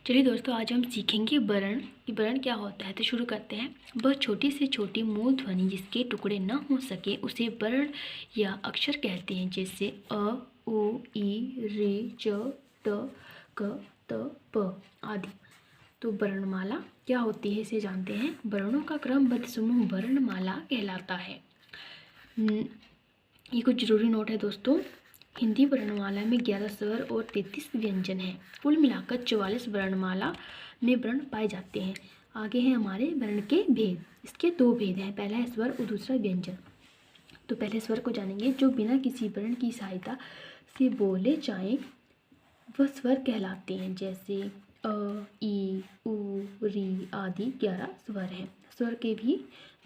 चलिए दोस्तों, आज हम सीखेंगे वर्ण कि वर्ण क्या होता है। तो शुरू करते हैं। वह छोटी से छोटी मूल ध्वनि जिसके टुकड़े न हो सके उसे वर्ण या अक्षर कहते हैं, जैसे अ, उ, ई, ऋ, च, ट, क, त, प आदि। तो वर्णमाला क्या होती है इसे जानते हैं। वर्णों का क्रमबद्ध समूह वर्णमाला कहलाता है। ये कुछ जरूरी नोट है दोस्तों। हिंदी वर्णमाला में 11 स्वर और 33 व्यंजन हैं। कुल मिलाकर 44 वर्णमाला में वर्ण पाए जाते हैं। आगे हैं हमारे वर्ण के भेद। इसके दो भेद हैं, पहला है स्वर और दूसरा व्यंजन। तो पहले स्वर को जानेंगे। जो बिना किसी वर्ण की सहायता से बोले जाएं वह स्वर कहलाते हैं, जैसे अ, ई, उ, री आदि 11 स्वर हैं। स्वर के भी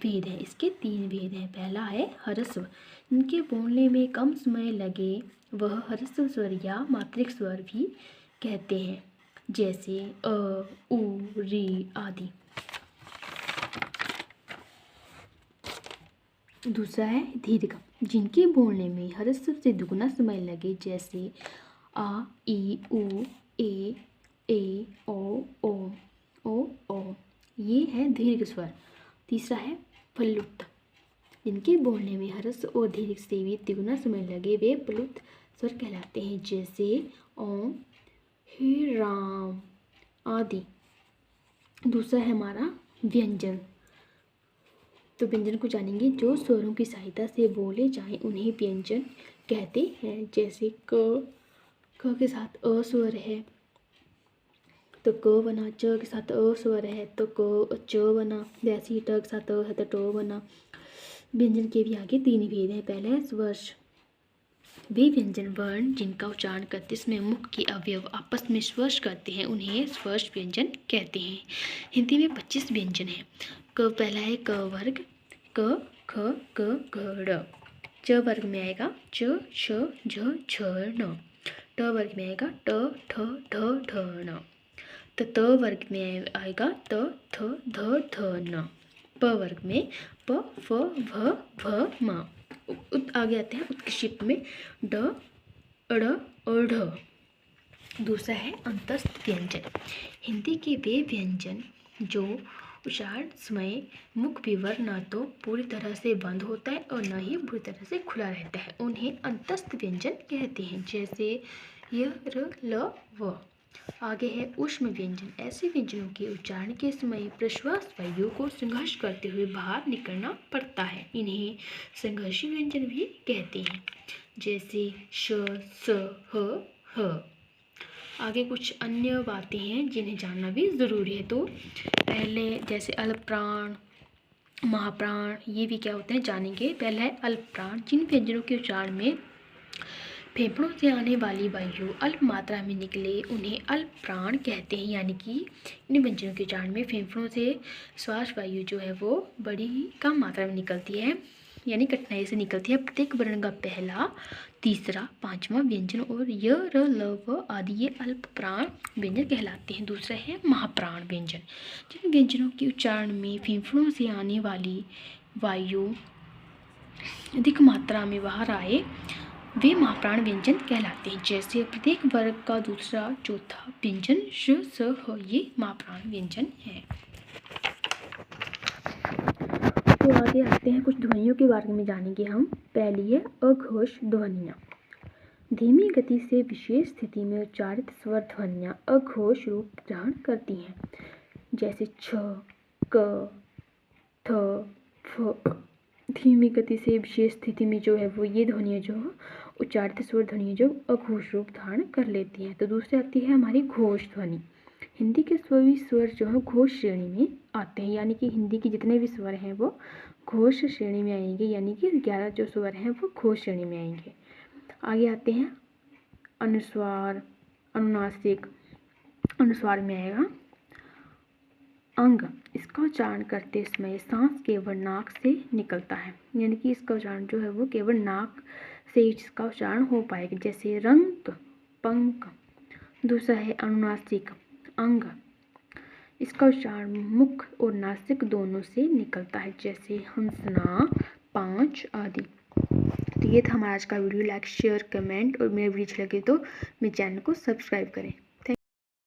भेद हैं। इसके 3 भेद हैं। पहला है ह्रस्व, इनके बोलने में कम समय लगे वह ह्रस्व स्वर या मात्रिक स्वर भी कहते हैं, जैसे अ, उ, री आदि। दूसरा है दीर्घ, जिनके बोलने में ह्रस्व से दुगुना समय लगे, जैसे आ, ई, उ, ए, ओ। ये है दीर्घ स्वर। तीसरा है प्लुत, जिनके बोलने में ह्रस्व और दीर्घ से भी तिगुना समय लगे वे प्लुत स्वर कहलाते हैं, जैसे ओम, हे राम आदि। दूसरा है हमारा व्यंजन। तो व्यंजन को जानेंगे। जो स्वरों की सहायता से बोले जाएं उन्हें व्यंजन कहते हैं, जैसे क के साथ अ स्वर है तो क बना, च के साथ अ स्वर है तो क, च बना। वैसे ही ट के साथ अ है तो ट बना। व्यंजन के भी आगे 3 भेद हैं। पहला है स्पर्श, वे व्यंजन वर्ण जिनका उच्चारण करते समय मुख के अवयव आपस में स्पर्श करते हैं उन्हें स्पर्श व्यंजन कहते हैं। हिंदी में 25 व्यंजन हैं। क पहला है क वर्ग, क, ख, ग, घ, ड़। च वर्ग में आएगा च, छ, झ, छ, ण। ट वर्ग में आएगा ट, ठ, ढ, ढ, ण। त वर्ग में आएगा त, थ, ध, ध, न। प वर्ग में प, फ, भ, भ, म। आगे आते हैं उत्कृष्ट में ड, अड़ और ढ। दूसरा है अंतस्थ व्यंजन। हिंदी के वे व्यंजन जो उच्चारण समय मुख विवर न तो पूरी तरह से बंद होता है और न ही पूरी तरह से खुला रहता है उन्हें अंतस्थ व्यंजन कहते हैं, जैसे य, र, ल, व। आगे है ऊष्म व्यंजन। ऐसे व्यंजनों के उच्चारण के समय प्रश्वास वायु को संघर्ष करते हुए बाहर निकलना पड़ता है, इन्हें संघर्षी व्यंजन भी कहते हैं, जैसे श, स, ह, ह। आगे कुछ अन्य बातें हैं जिन्हें जानना भी ज़रूरी है। तो पहले जैसे अल्पप्राण, महाप्राण, ये भी क्या होते हैं जानेंगे। पहला है अल्पप्राण, जिन व्यंजनों के उच्चारण में फेफड़ों से आने वाली वायु अल्प मात्रा में निकले उन्हें अल्पप्राण कहते हैं, यानी कि इन व्यंजनों के उच्चारण में फेफड़ों से श्वास वायु जो है वो बड़ी ही कम मात्रा में निकलती है, यानी कठिनाई से निकलती है। प्रत्येक वर्ण का पहला, तीसरा, पांचवा व्यंजन और य, र, ल, व आदि ये अल्पप्राण व्यंजन कहलाते हैं। दूसरा है महाप्राण व्यंजन, जिन व्यंजनों के उच्चारण में फेफड़ों से आने वाली वायु अधिक मात्रा में बाहर आए वे महाप्राण व्यंजन कहलाते हैं, जैसे प्रत्येक वर्ग का दूसरा, चौथा व्यंजन श, स, ह ये महाप्राण व्यंजन है। तो आगे आते हैं कुछ ध्वनियों के बारे में जानेंगे हम। पहली है अघोष ध्वनियाँ। धीमी गति से विशेष स्थिति में उच्चारित स्वर ध्वनियाँ अघोष रूप धारण करती हैं, जैसे छ, क, थ, फ। धीमी गति से विशेष स्थिति में जो है वो ये ध्वनियाँ जो उच्चारित स्वर ध्वनि जो अघोष रूप धारण कर लेती हैं। तो दूसरी आती है हमारी घोष ध्वनि। हिंदी के सभी स्वर जो है घोष श्रेणी में आते हैं, यानी कि हिंदी के जितने भी स्वर हैं वो घोष श्रेणी में आएंगे, यानी कि 11 जो स्वर हैं वो घोष श्रेणी में आएंगे। आगे आते हैं अनुस्वार, अनुनासिक। अनुस्वार में आएगा अंग, इसका उच्चारण करते समय सांस केवल नाक से निकलता है, यानी कि इसका उच्चारण जो है वो केवल नाक से इसका उच्चारण हो पाएगा, जैसे रंग, पंख। दूसरा है अनुनासिक अंग, इसका उच्चारण मुख और नासिक दोनों से निकलता है, जैसे हंसना, पांच आदि। तो ये था हमारा आज का वीडियो। लाइक, शेयर, कमेंट और मेरे वीडियो अच्छे लगे तो मेरे चैनल को सब्सक्राइब करें।